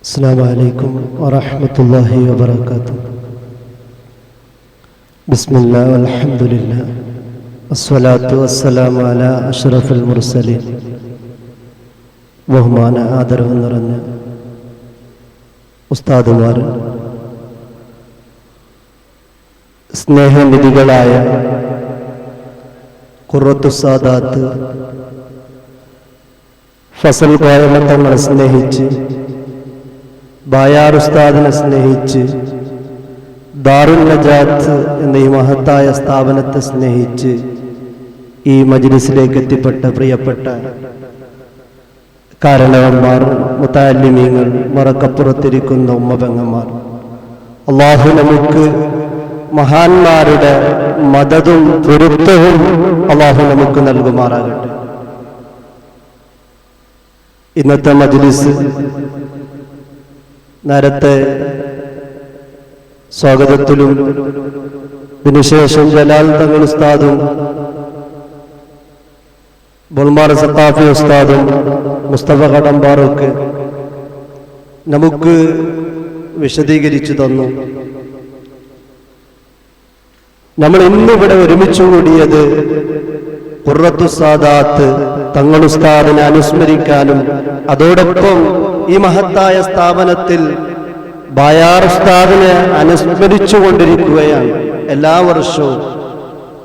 السلام عليكم ورحمة الله وبركاته. بسم الله والحمد لله والصلاة والسلام على أشرف المرسلين. ബഹുമാന ആദരവ് നിറഞ്ഞ ഉസ്താദുമാർ, സ്നേഹനിധികളായ ഖുറത്തു സാദാത്ത് ഫസൽ കോയമത്തങ്ങളെ സ്നേഹിച്ച്, ബായാർ ഉസ്താദിനെ സ്നേഹിച്ച്, ദാറുൽ നജാത്ത് എന്ന ഈ മഹത്തായ സ്ഥാപനത്തെ സ്നേഹിച്ച് ഈ മജ്ലിസിലേക്ക് എത്തിപ്പെട്ട പ്രിയപ്പെട്ട കാരണവന്മാർ, മുതഅല്ലിമീങ്ങൾ, മറക്കപ്പുറത്തിരിക്കുന്ന ഉമ്മപെങ്ങന്മാർ, അല്ലാഹു നമുക്ക് മഹാന്മാരുടെ മദദും പൊരുത്തവും അല്ലാഹു നമുക്ക് നൽകുമാറാകട്ടെ. ഇന്നത്തെ മജ്ലിസ് നേരത്തെ സ്വാഗതത്തിലും ഇതിനുശേഷം ജലാൽ തങ്ങൾ ഉസ്താദും ബുൾമാർ സഖാഫി ഉസ്താദും മുസ്തഫ കടമ്പാറൊക്കെ നമുക്ക് വിശദീകരിച്ചു തന്നു. നമ്മൾ ഇന്നിവിടെ ഒരുമിച്ച് കൂടിയത് ഖുറത്തു സാദാത്ത് തങ്ങൾ ഉസ്താദിനെ അനുസ്മരിക്കാനും അതോടൊപ്പം ഈ മഹത്തായ സ്ഥാപനത്തിൽ ബായാർ ഉസ്താദിനെ അനുസ്മരിച്ചു കൊണ്ടിരിക്കുകയാണ്. എല്ലാ വർഷവും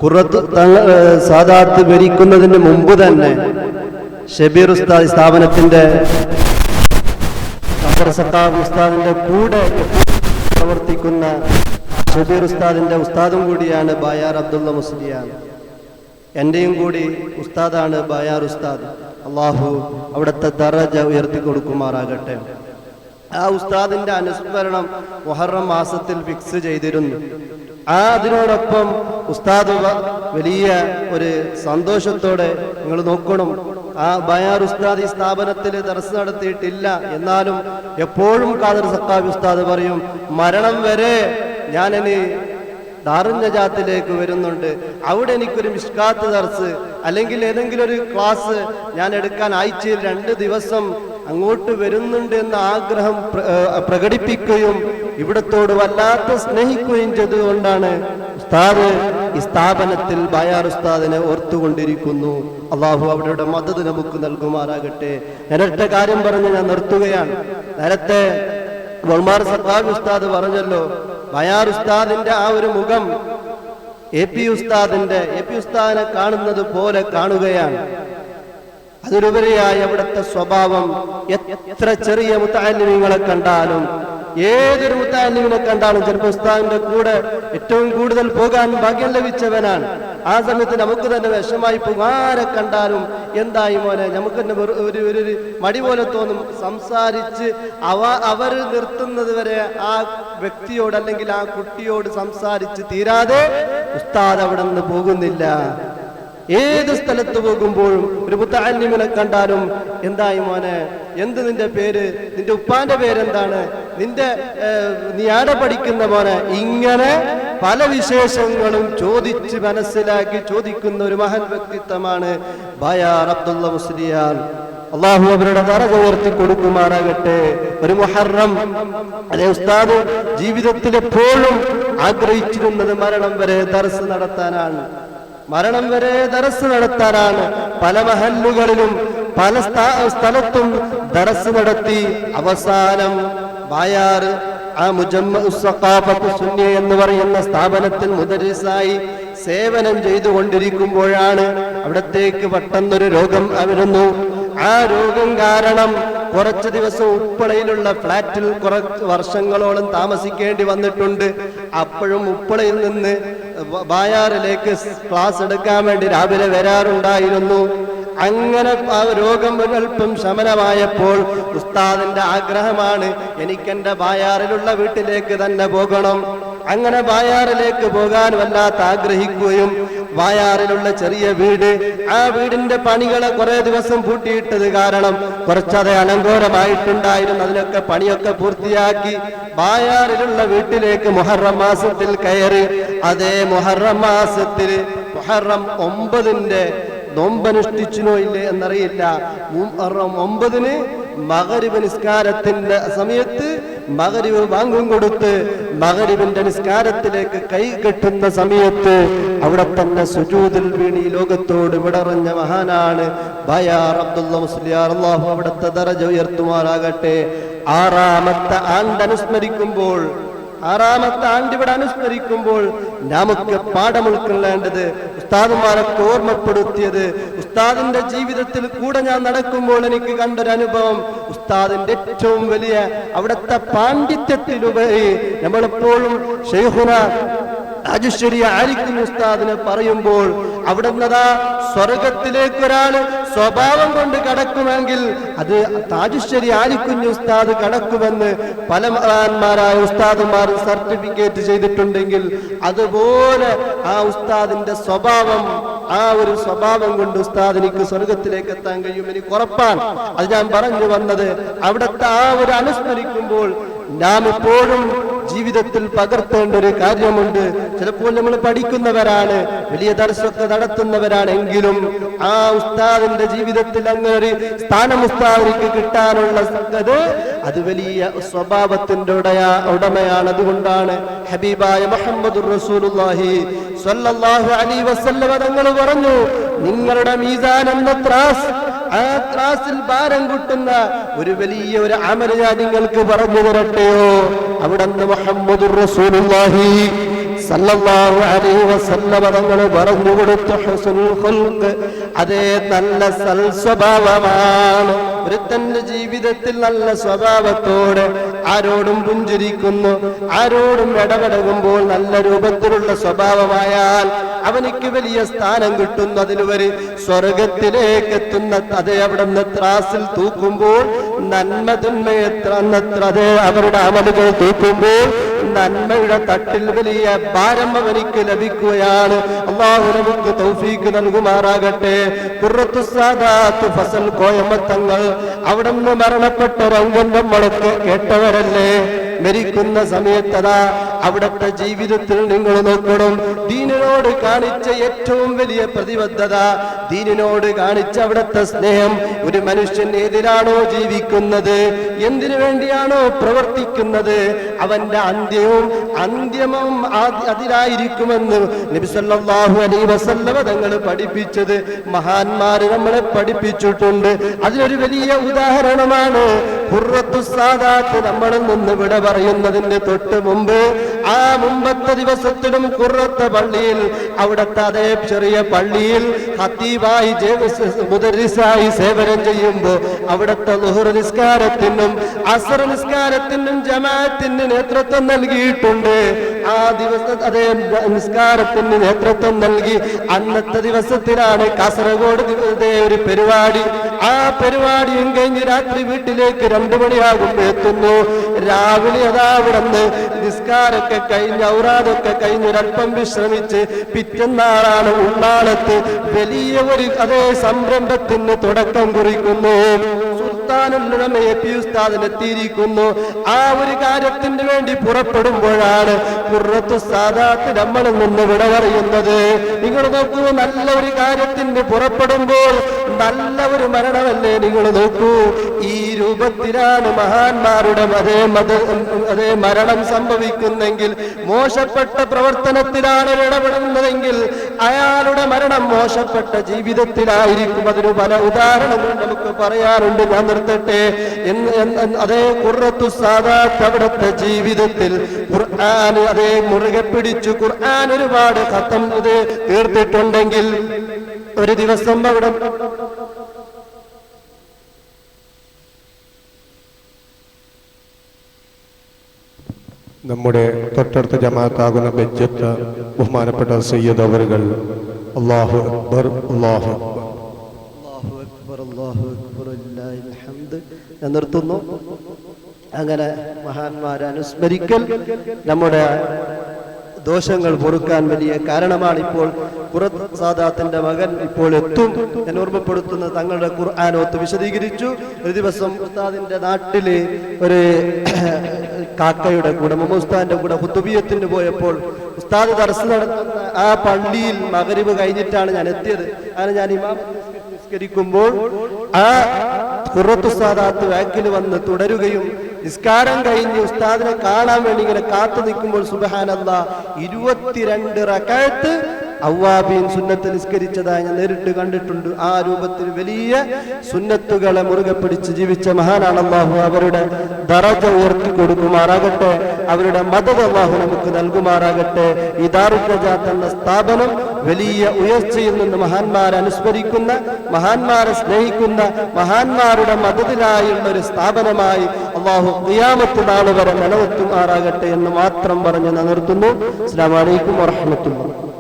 ഖുറത്തു സാദാത്ത് ഭരിക്കുന്നതിന് മുമ്പ് തന്നെ ഷബീർ ഉസ്താദ് സ്ഥാപനത്തിന്റെ ഉസ്താദിന്റെ കൂടെ പ്രവർത്തിക്കുന്ന ഷബീർ ഉസ്താദിന്റെ ഉസ്താദും കൂടിയാണ് ബായാർ അബ്ദുള്ള മുസ്ലിയാർ. എന്റെയും കൂടി ഉസ്താദാണ് ബായാർ ഉസ്താദ്. അള്ളാഹു അവിടുത്തെ ദറജ ഉയർത്തി കൊടുക്കുമാറാകട്ടെ. ആ ഉസ്താദിന്റെ അനുസ്മരണം മുഹറം മാസത്തിൽ ഫിക്സ് ചെയ്തിരുന്നു. അതിനോടൊപ്പം ഉസ്താദ് വലിയ ഒരു സന്തോഷത്തോടെ, നിങ്ങൾ നോക്കണം, ആ ബയാർ ഉസ്താദ് ഈ സ്ഥാപനത്തിൽ ദർസ് നടത്തിയിട്ടില്ല, എന്നാലും എപ്പോഴും ഖാദർ സഖാഫി ഉസ്താദ് പറയും, മരണം വരെ ഞാനിനി ദാറുൽ നജാത്തിലേക്ക് വരുന്നുണ്ട്, അവിടെ എനിക്കൊരു മിഷ്കാത്ത് ദർസ് അല്ലെങ്കിൽ ഏതെങ്കിലും ഒരു ക്ലാസ് ഞാൻ എടുക്കാൻ ആഴ്ചയിൽ 2 ദിവസം അങ്ങോട്ട് വരുന്നുണ്ട് എന്ന ആഗ്രഹം പ്രകടിപ്പിക്കുകയും ഇവിടത്തോട് വല്ലാത്ത സ്നേഹിക്കുകയും ചെയ്തുകൊണ്ടാണ് ഉസ്താദ് ഈ സ്ഥാപനത്തിൽ ബായാർ ഉസ്താദിനെ ഓർത്തുകൊണ്ടിരിക്കുന്നു. അള്ളാഹു അവരുടെ മദദ് നമുക്ക് നൽകുമാറാകട്ടെ. നേരത്തെ കാര്യം പറഞ്ഞ് ഞാൻ നിർത്തുകയാണ്. നേരത്തെ ബുൾമാർ സഖാഫി ഉസ്താദ് പറഞ്ഞല്ലോ, ബായാർ ഉസ്താദിന്റെ ആ ഒരു മുഖം എ പി ഉസ്താദിനെ കാണുന്നത് പോലെ കാണുകയാണ്. അതിലുപരിയായി അവിടുത്തെ സ്വഭാവം, എത്ര ചെറിയ മുതഅല്ലിമീങ്ങളെ കണ്ടാലും, ഏതൊരു മുതഅല്ലിമിനെ കണ്ടാലും ചിലപ്പോൾ ഉസ്താദിന്റെ കൂടെ ഏറ്റവും കൂടുതൽ പോകാൻ ഭാഗ്യം ലഭിച്ചവനാണ്. ആ സമയത്ത് നമുക്ക് തന്നെ വിഷമായി പോകും. ആരെ കണ്ടാലും എന്തായി മോനെ, നമുക്ക് തന്നെ ഒരു മടി പോലെ തോന്നും. സംസാരിച്ച് അവർ നിർത്തുന്നത് വരെ ആ വ്യക്തിയോട് അല്ലെങ്കിൽ ആ കുട്ടിയോട് സംസാരിച്ച് തീരാതെ ഉസ്താദ് അവിടെ നിന്ന് പോകുന്നില്ല. ഏത് സ്ഥലത്ത് പോകുമ്പോഴും ഒരു മുതഅല്ലിമിനെ കണ്ടാലും, എന്തായി മോനെ, എന്ത് നിന്റെ പേര്, നിന്റെ ഉപ്പാന്റെ പേരെന്താണ്, നീ ആടെ പഠിക്കുന്ന മോനെ, ഇങ്ങനെ പല വിശേഷങ്ങളും ചോദിച്ച് മനസ്സിലാക്കി ചോദിക്കുന്ന ഒരു മഹൽ വ്യക്തിത്വമാണ് ബായാർ അബ്ദുള്ള മുസ്ലിയാർ. അള്ളാഹു അവരുടെ ദറജ ഉയർത്തി കൊടുക്കുമാറാകട്ടെ. ഒരു മുഹറം, അതേ ഉസ്താദ് ജീവിതത്തിൽ എപ്പോഴും ആഗ്രഹിച്ചിരുന്നത് മരണം വരെ ദർസ് നടത്താനാണ്. പല മഹല്ലുകളിലും പല സ്ഥലത്തും ദർസ് നടത്തി അവസാനം ബായാർ ആ മുജമ്മഉ സഖാഫത്തു സുന്നി എന്ന് പറയുന്ന സ്ഥാപനത്തിൽ മുദരിസായി സേവനം ചെയ്തുകൊണ്ടിരിക്കുമ്പോഴാണ് അവിടത്തേക്ക് പെട്ടെന്നൊരു രോഗം വരുന്നു. ആ രോഗം കാരണം കുറച്ച് ദിവസം ഉപ്പളയിലുള്ള ഫ്ലാറ്റിൽ കുറച്ച് വർഷങ്ങളോളം താമസിക്കേണ്ടി വന്നിട്ടുണ്ട്. അപ്പോഴും ഉപ്പളയിൽ നിന്ന് ബായാറിലേക്ക് ക്ലാസ് എടുക്കാൻ വേണ്ടി രാവിലെ വരാറുണ്ടായിരുന്നു. അങ്ങനെ ആ രോഗം ഒരൽപ്പം ശമനമായപ്പോൾ ഉസ്താദിന്റെ ആഗ്രഹമാണ്, എനിക്കെന്റെ ബായാറിലുള്ള വീട്ടിലേക്ക് തന്നെ പോകണം. അങ്ങനെ ബായാറിലേക്ക് പോകാൻ വല്ലാത്ത ആഗ്രഹിക്കുകയും ബായാറിലുള്ള ചെറിയ വീട്, ആ വീടിന്റെ പണികളെ കുറെ ദിവസം പൂട്ടിയിട്ടത് കാരണം കുറച്ചത് അലങ്കോലമായിട്ടുണ്ടായിരുന്നു. അതിനൊക്കെ പണിയൊക്കെ പൂർത്തിയാക്കി ബായാറിലുള്ള വീട്ടിലേക്ക് മുഹറം മാസത്തിൽ കയറി. അതേ മുഹറം മാസത്തിൽ മുഹറം 9 നോമ്പനുഷ്ഠിച്ചിനോ ഇല്ലേ എന്നറിയില്ല. മുഹറം 9 മഗ്‌രിബ് നിസ്കാരത്തിന്റെ സമയത്ത് മഗ്‌രിബ് ബാങ്കും കൊടുത്ത് മഗ്‌രിബിന്റെ നിസ്കാരത്തിലേക്ക് കൈ കെട്ടുന്ന സമയത്ത് അവിടെ തന്നെ സുജൂദിൽ വീണ് ഈ ലോകത്തോട് വിടറഞ്ഞ മഹാനാണ് ബയാർ അബ്ദുള്ള മുസ്ലിയാർ. അല്ലാഹു അവിടുത്തെ ദറജ ഉയർത്തുമാറാകട്ടെ. 6ാമത്തെ ആണ്ട് അനുസ്മരിക്കുമ്പോൾ ഇവിടെ അനുസ്മരിക്കുമ്പോൾ നമുക്ക് പാഠം ഉൾക്കൊള്ളേണ്ടത്, ഉസ്താദുമാരൊക്കെ ഓർമ്മപ്പെടുത്തിയത്, ഉസ്താദിന്റെ ജീവിതത്തിൽ കൂടെ ഞാൻ നടക്കുമ്പോൾ എനിക്ക് കണ്ടൊരനുഭവം, ഉസ്താദിന്റെ ഏറ്റവും വലിയ അവിടുത്തെ പാണ്ഡിത്യത്തിലുപരി നമ്മളെപ്പോഴും ശൈഖുന താജുശ്ശേരി ആലിക്കുഞ്ഞ് ഉസ്താദിനെ പറയുമ്പോൾ അവിടുന്നതാ സ്വർഗത്തിലേക്ക് ഒരാൾ സ്വഭാവം കൊണ്ട് കടക്കുമെങ്കിൽ അത് താജുശ്ശേരി ആലിക്കുഞ്ഞ് ഉസ്താദ് കടക്കുമെന്ന് പല മഹാന്മാരായ ഉസ്താദുമാർ സർട്ടിഫിക്കറ്റ് ചെയ്തിട്ടുണ്ടെങ്കിൽ അതുപോലെ ആ ഉസ്താദിന്റെ സ്വഭാവം, ആ ഒരു സ്വഭാവം കൊണ്ട് ഉസ്താദ് എനിക്ക് സ്വർഗത്തിലേക്ക് എത്താൻ കഴിയും, എനിക്ക് ഉറപ്പാണ്. അത് ഞാൻ പറഞ്ഞു വന്നത് അവിടുത്തെ ആ ഒരു അനുസ്മരിക്കുമ്പോൾ നാം എപ്പോഴും ജീവിതത്തിൽ പകർത്തേണ്ട ഒരു കാര്യമുണ്ട്. ചിലപ്പോൾ നമ്മൾ പഠിക്കുന്നവരാണ്, വലിയ ദർശൊക്കെ നടത്തുന്നവരാണെങ്കിലും ആ ഉസ്താദിന്റെ ജീവിതത്തിൽ അങ്ങനെ ഒരു സ്ഥാനം ഉസ്താദിക്ക് കിട്ടാനുള്ള അത് വലിയ സ്വഭാവത്തിന്റെ ഉടമയാണ്. അതുകൊണ്ടാണ് ഹബീബായ മുഹമ്മദുർ റസൂലുള്ളാഹി സ്വല്ലല്ലാഹു അലൈഹി വസല്ലം തങ്ങൾ പറഞ്ഞു, നിങ്ങളുടെ മീസാൻ എന്ന ത്രാസ്, ആ ത്രാസിൽ ഭാരം കൂട്ടുന്ന ഒരു വലിയ ഒരു അമൽ ഞാൻ നിങ്ങൾക്ക് പറഞ്ഞു തരട്ടെയോ? അവിടുന്ന് മുഹമ്മദുർ റസൂലുള്ളാഹി സല്ലല്ലാഹു അലൈഹി വസല്ലം തങ്ങൾ പറഞ്ഞു കൊടുത്ത ഹുസ്നുൽ ഖുൽഖ്, അതേ നല്ല സൽസ്വഭാവമാണ്. ഒരുത്തന്റെ ജീവിതത്തിൽ നല്ല സ്വഭാവത്തോടെ ആരോടും പുഞ്ചിരിക്കുന്നു, ആരോടും ഇടപെടുമ്പോൾ നല്ല രൂപത്തിലുള്ള സ്വഭാവമായാൽ അവനിക്ക് വലിയ സ്ഥാനം കിട്ടുന്നു. അതിലുവരെ സ്വർഗത്തിലേക്ക് എത്തുന്ന അതേ അവിടുന്ന് ത്രാസിൽ തൂക്കുമ്പോൾ നന്മ തിന്മയെത്ര അതേ അവരുടെ അമലുകൾ തൂക്കുമ്പോൾ നന്മയുടെ തട്ടിൽ വലിയ ഭാരം അവനിക്ക് ലഭിക്കുകയാണ്. അല്ലാഹു നമുക്ക് തൗഫീഖ് നൽകുമാറാകട്ടെ. ഖുർറത്തുസ് സാദാത്ത് ഫസൽ കോയമത്തങ്ങൾ അവിടുന്ന് മരണപ്പെട്ട രംഗം നമ്മളൊക്കെ കേട്ടവരല്ലേ? മരിക്കുന്ന സമയത്തതാ അവിടുത്തെ ജീവിതത്തിൽ നിങ്ങൾ നോക്കണം, ദീനിനോട് കാണിച്ച ഏറ്റവും വലിയ പ്രതിബദ്ധത, ദീനിനോട് കാണിച്ച അവിടുത്തെ സ്നേഹം. ഒരു മനുഷ്യൻ ഏതിലാണോ ജീവിക്കുന്നത്, എന്തിനു വേണ്ടിയാണോ പ്രവർത്തിക്കുന്നത്, അവന്റെ അന്ത്യവും അതിലായിരിക്കുമെന്ന് നബി സല്ലല്ലാഹു അലൈഹി വസല്ലം തങ്ങൾ പഠിപ്പിച്ചത് മഹാന്മാര് നമ്മളെ പഠിപ്പിച്ചിട്ടുണ്ട്. അതിനൊരു വലിയ ഉദാഹരണമാണ് ഖുർറത്തുസ് സാദാത്ത് നമ്മളിൽ നിന്ന് വിട പറയുന്നതിന് തൊട്ട് മുമ്പ് ആ മുമ്പത്തെ ദിവസത്തിലും ഖുർറത്ത് പള്ളിയിൽ അവിടുത്തെ അതേ ചെറിയ പള്ളിയിൽ ഖത്തീബായി മുദരിസായി സേവനം ചെയ്യുമ്പോൾ അവിടുത്തെ ളുഹർ നിസ്കാരത്തിനും അസ്ർ നിസ്കാരത്തിനും ജമാഅത്തിന് നേതൃത്വം നൽകിയിട്ടുണ്ട്. ആ ദിവസം അതേ നിസ്കാരത്തിന് നേതൃത്വം നൽകി അന്നത്തെ ദിവസത്തിലാണ് കാസർഗോഡ് ഒരു പരിപാടി. ആ പരിപാടിയും കഴിഞ്ഞ് രാത്രി വീട്ടിലേക്ക് 2 മണിയാകുമ്പോൾ എത്തുന്നു. രാവിലെ അതാ അവിടുന്ന് നിസ്കാരമൊക്കെ കഴിഞ്ഞ് ഔറാദൊക്കെ കഴിഞ്ഞ് ഒരല്പം വിശ്രമിച്ച് പിറ്റന്നാളാണ് ഉള്ളാളത്ത് വലിയ ഒരു അതേ സംരംഭത്തിന് തുടക്കം കുറിക്കുന്നു. എത്തിയിരിക്കുന്നു. ആ ഒരു കാര്യത്തിന് വേണ്ടി പുറപ്പെടുമ്പോഴാണ് ഖുർറത്തുസ് സാദാത്ത് നമ്മളിൽ നിന്ന് വിട പറയുന്നത്. നിങ്ങൾ നോക്കൂ, നല്ല ഒരു കാര്യത്തിന് പുറപ്പെടുമ്പോൾ നല്ല ഒരു മരണമല്ലേ? നിങ്ങൾ നോക്കൂ, ഈ രൂപത്തിലാണ് മഹാന്മാരുടെ അതേ മരണം സംഭവിക്കുന്നെങ്കിൽ, മോശപ്പെട്ട പ്രവർത്തനത്തിലാണ് ഇടപെടുന്നതെങ്കിൽ അയാളുടെ മരണം മോശപ്പെട്ട ജീവിതത്തിലായിരിക്കും. അതിന് പല ഉദാഹരണങ്ങൾ നമുക്ക് പറയാറുണ്ട്. ഞാൻ നിർത്തട്ടെ. അതേ ഖുർറത്തുസ് സാദാത്ത് അവിടുത്തെ ജീവിതത്തിൽ ഖുർആൻ അതേ മുറുകെ പിടിച്ചു ഖുർആൻ ഒരുപാട് ഖത്തം ഇത് തീർത്തിട്ടുണ്ടെങ്കിൽ ഒരു ദിവസം അവിടെ നമ്മുടെ തൊട്ടടുത്ത ജമാഅത്താകുന്ന ബെജ്ജത്ത് ബഹുമാനപ്പെട്ട സയ്യിദ് അവറുകൾ അല്ലാഹു അക്ബർ അല്ലാഹു അക്ബർ അല്ലാഹു അക്ബർ അല്ലാഹു അക്ബർ ലില്ലാഹിൽ ഹംദ്. ഞാൻ നിർത്തുന്നു. അങ്ങനെ മഹാന്മാരെ അനുസ്മരിക്കൽ നമ്മുടെ ദോഷങ്ങൾ പൊറുക്കാൻ വലിയ കാരണമാണ്. ഇപ്പോൾ ഖുറത്ത് സാദാത്തിന്റെ മകൻ ഇപ്പോൾ എത്തും. ഞാൻ ഓർമ്മപ്പെടുത്തുന്ന തങ്ങളുടെ ഖുർആനോത്ത് വിശദീകരിച്ചു. ഒരു ദിവസം ഉസ്താദിന്റെ നാട്ടില് ഒരു കാക്കയുടെ കൂടെ ഉസ്താദിന്റെ കൂടെ ഖുതുബിയത്തിന് പോയപ്പോൾ ഉസ്താദ് ദർസ് നടത്തുന്ന ആ പള്ളിയിൽ മഗ്രിബ് കഴിഞ്ഞിട്ടാണ് ഞാൻ എത്തിയത്. അങ്ങനെ ഞാൻ ഇമാമത്ത് നിസ്കരിക്കുമ്പോൾ ആ ഖുറത്ത് സാദാത്ത് വാക്കിൽ വന്ന് തുടരുകയും നിസ്കാരം കഴിഞ്ഞ് ഉസ്താദിനെ കാണാൻ വേണ്ടി ഇങ്ങനെ കാത്തു നിൽക്കുമ്പോൾ സുബ്ഹാനല്ലാഹ് 22 റകഅത്ത് അവ്വാബീൻ സുന്നത്ത് നിസ്കരിച്ചതായി ഞാൻ നേരിട്ട് കണ്ടിട്ടുണ്ട്. ആ രൂപത്തിൽ വലിയ സുന്നത്തുകളെ മുറുകെ പിടിച്ച് ജീവിച്ച മഹാനാണ് അല്ലാഹു. അവരുടെ ദറജ ഉയർത്തി കൊടുക്കുമാറാകട്ടെ, അവരുടെ മദദ് അല്ലാഹു നമുക്ക് നൽകുമാറാകട്ടെ. ഈ ദാറുൽ നജാത്ത് എന്ന സ്ഥാപനം വലിയ ഉയർച്ചയിൽ നിന്ന് മഹാന്മാരെ അനുസ്മരിക്കുന്ന, മഹാന്മാരെ സ്നേഹിക്കുന്ന, മഹാന്മാരുടെ മദദിലായുള്ള ഒരു സ്ഥാപനമായി അല്ലാഹു ഖിയാമത്ത് നാൾ വരെ നിലനിർത്തുമാറാകട്ടെ എന്ന് മാത്രം പറഞ്ഞ് നിർത്തുന്നു. അസ്സലാമു അലൈക്കും വറഹ്മത്തുള്ളാഹി.